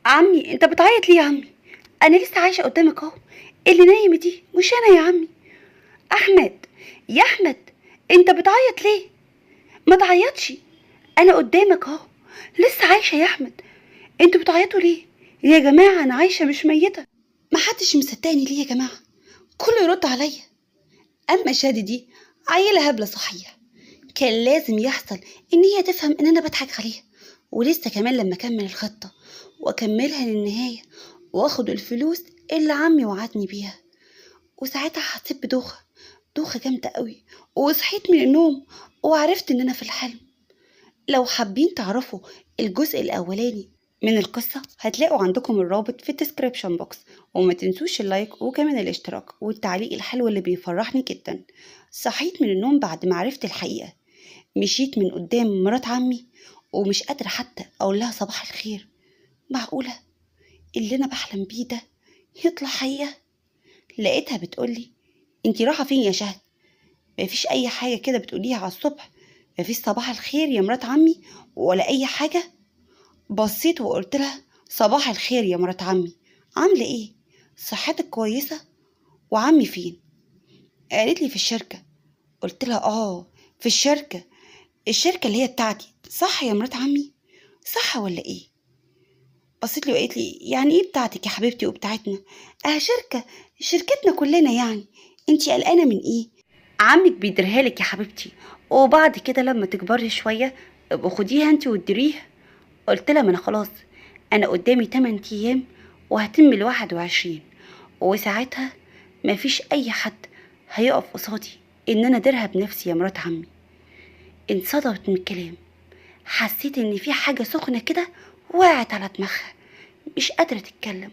عمي انت بتعيط ليه يا عمي؟ انا لسه عايشه قدامك اهو. اللي نايم دي مش انا يا عمي. احمد، يا احمد، انت بتعيط ليه؟ ما تعيطش، انا قدامك اهو، لسه عايشه يا احمد. انتوا بتعيطوا ليه؟ يا جماعه انا عايشه مش ميته. ما حدش مصدقني ليه يا جماعه؟ كله يرد عليا. اما شادي دي عيله هبله صحيح، كان لازم يحصل ان هي تفهم ان انا بضحك عليها، ولسه كمان لما اكمل الخطه واكملها للنهايه واخد الفلوس اللي عمي وعدني بيها. وساعتها حسيت بدوخه، دوخه جامده قوي، وصحيت من النوم وعرفت ان انا في الحلم. لو حابين تعرفوا الجزء الأولاني من القصة هتلاقوا عندكم الرابط في الديسكريبشن بوكس. وما تنسوش اللايك وكمان الاشتراك والتعليق الحلو اللي بيفرحني جدا. صحيت من النوم بعد ما عرفت الحقيقة، مشيت من قدام مرات عمي ومش قادرة حتى أقول لها صباح الخير. معقولة اللي أنا بحلم بيه ده يطلع حقيقة؟ لقيتها بتقولي انتي رايحة فين يا شهد؟ مفيش أي حاجة كده بتقوليها على الصبح؟ مفيش صباح الخير يا مرات عمي ولا أي حاجة؟ بصيت وقلت لها صباح الخير يا مرات عمي، عاملة ايه؟ صحتك كويسة؟ وعمي فين؟ قالت لي في الشركة. قلت لها اه، في الشركة. الشركة اللي هي بتاعتي صح يا مرات عمي؟ صح ولا ايه؟ بصيت لي وقالت لي يعني ايه بتاعتك يا حبيبتي وبتاعتنا؟ شركة، شركتنا كلنا يعني. انتي قلقانة من ايه؟ عمك بيديرها لك يا حبيبتي، وبعد كده لما تكبري شوية ابقوا خديها انتي واديريها. قلت لها ما انا خلاص، انا قدامي 8 ايام وهتم ال21، وساعتها مفيش اي حد هيقف قصادي ان انا اديرها بنفسي يا مرات عمي. انصدمت من الكلام، حسيت ان في حاجة سخنة كده وقعت على دماغها، مش قادرة تتكلم.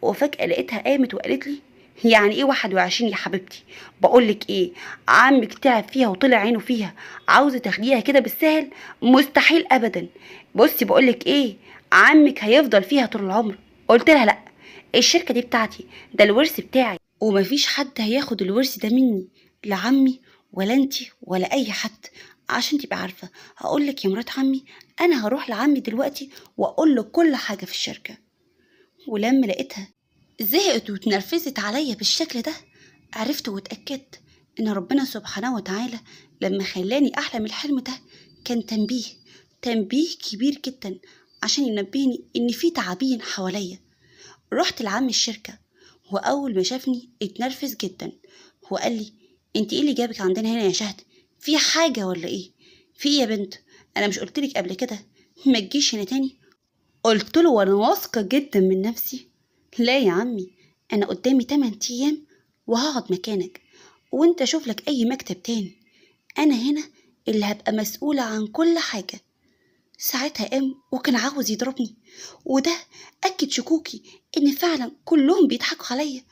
وفجأة لقيتها قامت وقالت لي يعني ايه 21 يا حبيبتي؟ بقولك ايه، عمك تعب فيها وطلع عينه فيها، عاوزة تاخديها كده بالسهل؟ مستحيل ابدا. بصي بقولك ايه، عمك هيفضل فيها طول العمر. قلت لها لا، الشركة دي بتاعتي، ده الورث بتاعي، ومفيش حد هياخد الورث ده مني، لا عمي ولا انتي ولا اي حد. عشان تبقى عارفة هقولك يا مرات عمي، انا هروح لعمي دلوقتي واقول له كل حاجة في الشركة. ولما لقيتها زهقت واتنرفزت عليا بالشكل ده، عرفت واتأكدت إن ربنا سبحانه وتعالى لما خلاني أحلم الحلم ده كان تنبيه، تنبيه كبير جدا، عشان ينبهني إن في تعابين حواليا. رحت لعم الشركة، وأول ما شافني اتنرفز جدا وقال لي انت ايه اللي جابك عندنا هنا يا شهد؟ في حاجة ولا ايه؟ في ايه يا بنت؟ انا مش قلتلك قبل كده ما تجيش هنا تاني؟ قلت له وانا واثقة جدا من نفسي لا يا عمي، انا قدامي 8 ايام وهقعد مكانك، وانت شوف لك اي مكتب تاني، انا هنا اللي هبقى مسؤولة عن كل حاجة. ساعتها قام وكان عاوز يضربني، وده اكد شكوكي ان فعلا كلهم بيضحكوا عليا.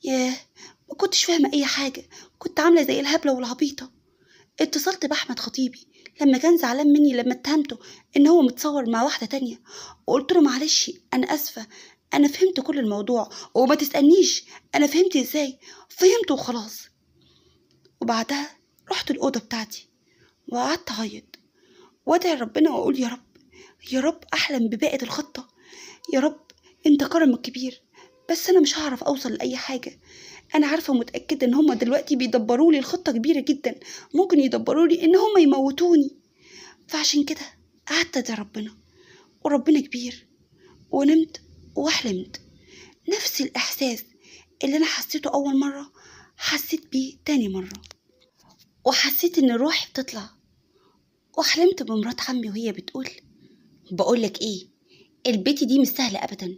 ياه، ما كنتش فاهمة اي حاجة، كنت عاملة زي الهبلة والعبيطة. اتصلت بأحمد خطيبي لما كان زعلان مني لما اتهمته ان هو متصور مع واحدة تانية، وقلت له معلش انا اسفة، انا فهمت كل الموضوع وما تسألنيش انا فهمت ازاي، فهمت وخلاص. وبعدها رحت الأوضة بتاعتي وقعدت اعيط وادعي ربنا واقول يا رب، يا رب احلم بباقة الخطة، يا رب انت كرمك كبير. بس انا مش هعرف اوصل لاي حاجة، انا عارفة ومتأكدة ان هما دلوقتي بيدبروا لي الخطة كبيرة جدا، ممكن يدبروا لي ان هما يموتوني. فعشان كده قعدت ادعي ربنا، وربنا كبير. ونمت وحلمت نفس الاحساس اللي انا حسيته اول مرة حسيت بيه تاني مرة، وحسيت ان روحي بتطلع. وحلمت بمرات عمي وهي بتقول بقولك ايه، البيت دي مش سهلة ابدا،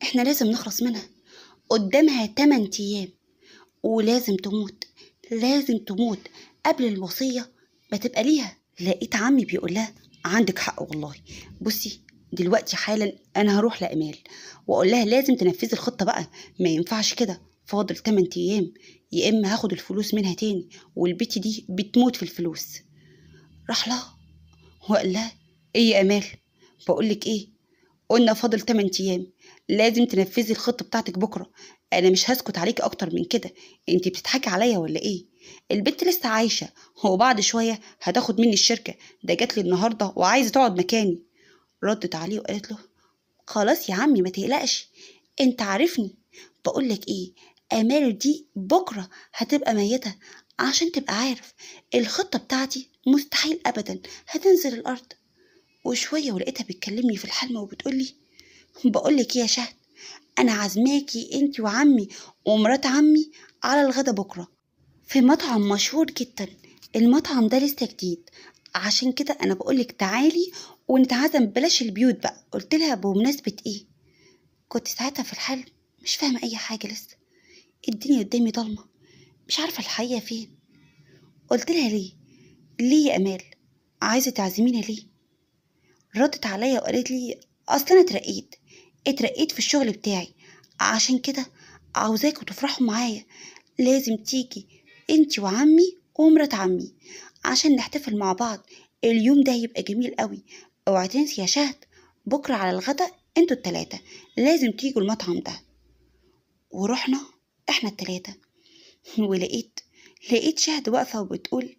احنا لازم نخلص منها، قدامها 8 ايام ولازم تموت، لازم تموت قبل الوصية ما تبقى ليها. لقيت عمي بيقول لها عندك حق والله، بصي دلوقتي حالا انا هروح لامال واقول لها لازم تنفذي الخطة بقى، ما ينفعش كده، فاضل 8 ايام يا اما هاخد الفلوس منها تاني، والبت دي بتموت في الفلوس. راح لها وقال لها ايه يا امال؟ بقولك ايه، قلنا فاضل 8 ايام، لازم تنفذي الخطة بتاعتك بكرة، انا مش هسكت عليكي اكتر من كده، انتي بتضحكي عليا ولا ايه؟ البنت لسه عايشة، هو بعد شوية هتاخد مني الشركة، ده جات لي النهاردة وعايزة تقعد مكاني. ردت عليه وقالت له خلاص يا عمي ما تقلقش، انت عارفني. بقولك ايه، امال دي بكرة هتبقى ميتة. عشان تبقى عارف، الخطة بتاعتي مستحيل ابدا هتنزل الارض. وشوية ولقيتها بتكلمني في الحلم وبتقولي: بقولك ايه يا شهد، انا عازماكي انت وعمي ومرات عمي على الغدا بكرة في مطعم مشهور جدا. المطعم ده لسه جديد، عشان كده انا بقولك تعالي ونتعزم بلاش البيوت بقى. قلت لها: بمناسبة ايه؟ كنت ساعتها في الحلم مش فاهمة اي حاجة لسه، الدنيا قدامي ضلمة، مش عارفة الحقيقة فين. قلت لها: ليه يا امال، عايزة تعزميني ليه؟ ردت عليا وقالت لي: اصل انا اترقيت في الشغل بتاعي، عشان كده عاوزاكوا تفرحوا معايا. لازم تيجي انتي وعمي ومرات عمي عشان نحتفل مع بعض. اليوم ده هيبقى جميل قوي. اوعي تنسي يا شهد، بكرة على الغدا انتوا التلاتة لازم تيجوا المطعم ده. ورحنا احنا التلاتة، لقيت شهد واقفة وبتقول: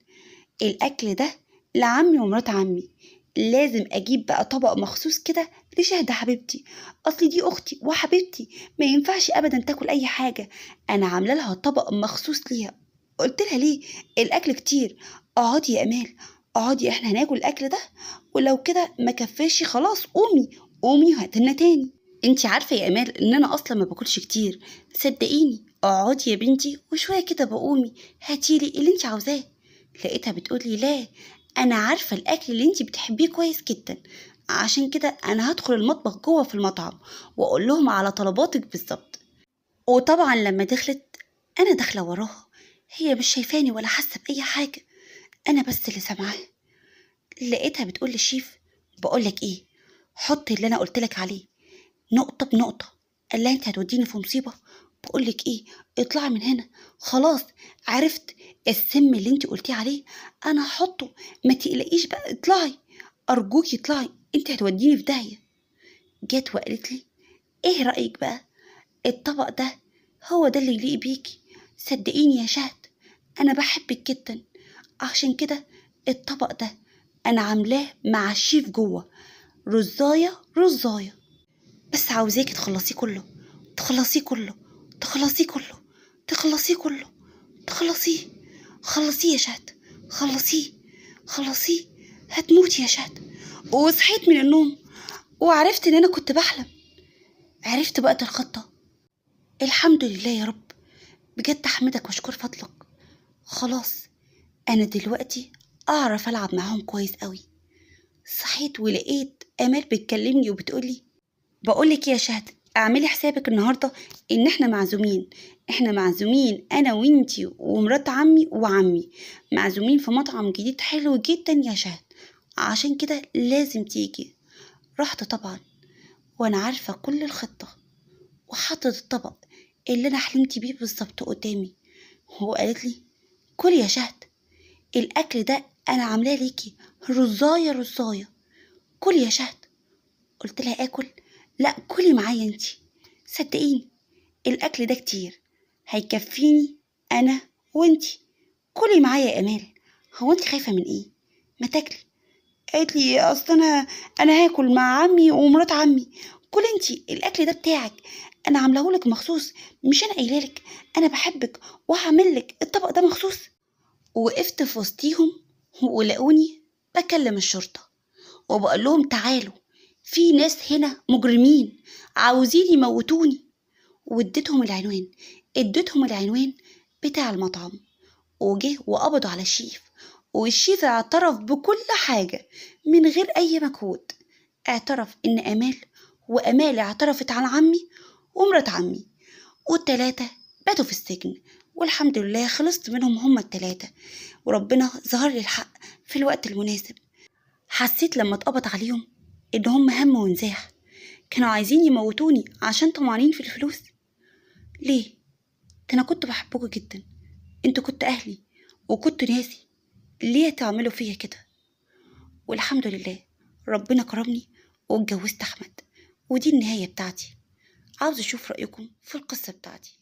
الأكل ده لعمي ومرات عمي، لازم أجيب بقى طبق مخصوص كده لشهد حبيبتي، أصل دي أختي وحبيبتي، ما ينفعش أبدا تاكل أي حاجة، أنا عاملة لها طبق مخصوص ليها. قلت لها: ليه؟ الأكل كتير. اقعدي يا أمال، اقعدي، احنا هناكل الأكل ده، ولو كده ما كفاش خلاص قومي وهاتلنا تاني. انتي عارفة يا أمال إن أنا أصلا ما باكلش كتير، صدقيني. اقعدي يا بنتي وشوية كده بقومي هاتيلي اللي انتي عاوزاه. لقيتها بتقولي: لا، انا عارفه الاكل اللي انتي بتحبيه كويس جدا، عشان كده انا هدخل المطبخ جوه في المطعم واقول لهم على طلباتك بالظبط. وطبعا لما دخلت، انا داخله وراها، هي مش شايفاني ولا حاسه باي حاجه، انا بس اللي سامعاها. لقيتها بتقول للشيف: بقولك ايه، حط اللي انا قلتلك عليه نقطه بنقطه. قال لها: انت هتوديني في مصيبه. بقولك ايه، اطلعي من هنا، خلاص عرفت السم اللي انت قلتي عليه انا هحطه، ما تقلقيش بقى، اطلعي ارجوكي اطلعي، انت هتوديني في داهيه. جت وقالت لي: ايه رايك بقى، الطبق ده هو ده اللي يليق بيكي، صدقيني يا شهد انا بحبك جدا، عشان كده الطبق ده انا عاملاه مع الشيف جوه، رزايه. بس عاوزاكي تخلصيه كله، تخلصيه كله، تخلصيه كله، تخلصيه كله، تخلصيه. خلصيه يا شهد، خلصيه، خلصيه، هتموتي يا شهد. وصحيت من النوم وعرفت ان انا كنت بحلم، عرفت بقى الخطة. الحمد لله يا رب، بجد احمدك واشكر فضلك. خلاص انا دلوقتي اعرف العب معاهم كويس قوي. صحيت ولقيت امال بتكلمني وبتقولي: بقولك ايه يا شهد، اعملي حسابك النهارده ان احنا معزومين انا وانتي ومرات عمي وعمي، معزومين في مطعم جديد حلو جدا يا شهد، عشان كده لازم تيجي. رحت طبعا وانا عارفه كل الخطه، وحطت الطبق اللي انا حلمت بيه بالظبط قدامي، وقالت لي: كل يا شهد، الاكل ده انا عاملاه ليكي رزايه. كل يا شهد. قلت لها: اكل؟ لا، كلي معايا انتي، صدقيني الاكل ده كتير هيكفيني انا وانتي، كلي معايا يا امال، هو انت خايفه من ايه؟ ما تاكلي. قالت لي: اصل انا هاكل مع عمي ومرات عمي. كل انتي، الاكل ده بتاعك، انا عاملهولك مخصوص، مش انا قايلالك انا بحبك وهعملك الطبق ده مخصوص. وقفت في وسطيهم ولقوني بكلم الشرطه وبقول لهم: تعالوا، في ناس هنا مجرمين عاوزين يموتوني. اديتهم العنوان بتاع المطعم، وجه وقبضوا على الشيف، والشيف اعترف بكل حاجة من غير أي مجهود. اعترف إن وأمال اعترفت عن عمي ومرات عمي، والتلاتة باتوا في السجن. والحمد لله خلصت منهم هما التلاتة، وربنا ظهر لي الحق في الوقت المناسب. حسيت لما اتقبض عليهم إن هم هم ونزاح، كانوا عايزين يموتوني عشان طمعانين في الفلوس. ليه؟ ده أنا كنت بحبكوا جدا، انتوا كنت أهلي وكنت ناسي، ليه تعملوا فيا كده؟ والحمد لله ربنا كرمني واتجوزت أحمد، ودي النهاية بتاعتي. عاوز أشوف رأيكم في القصة بتاعتي.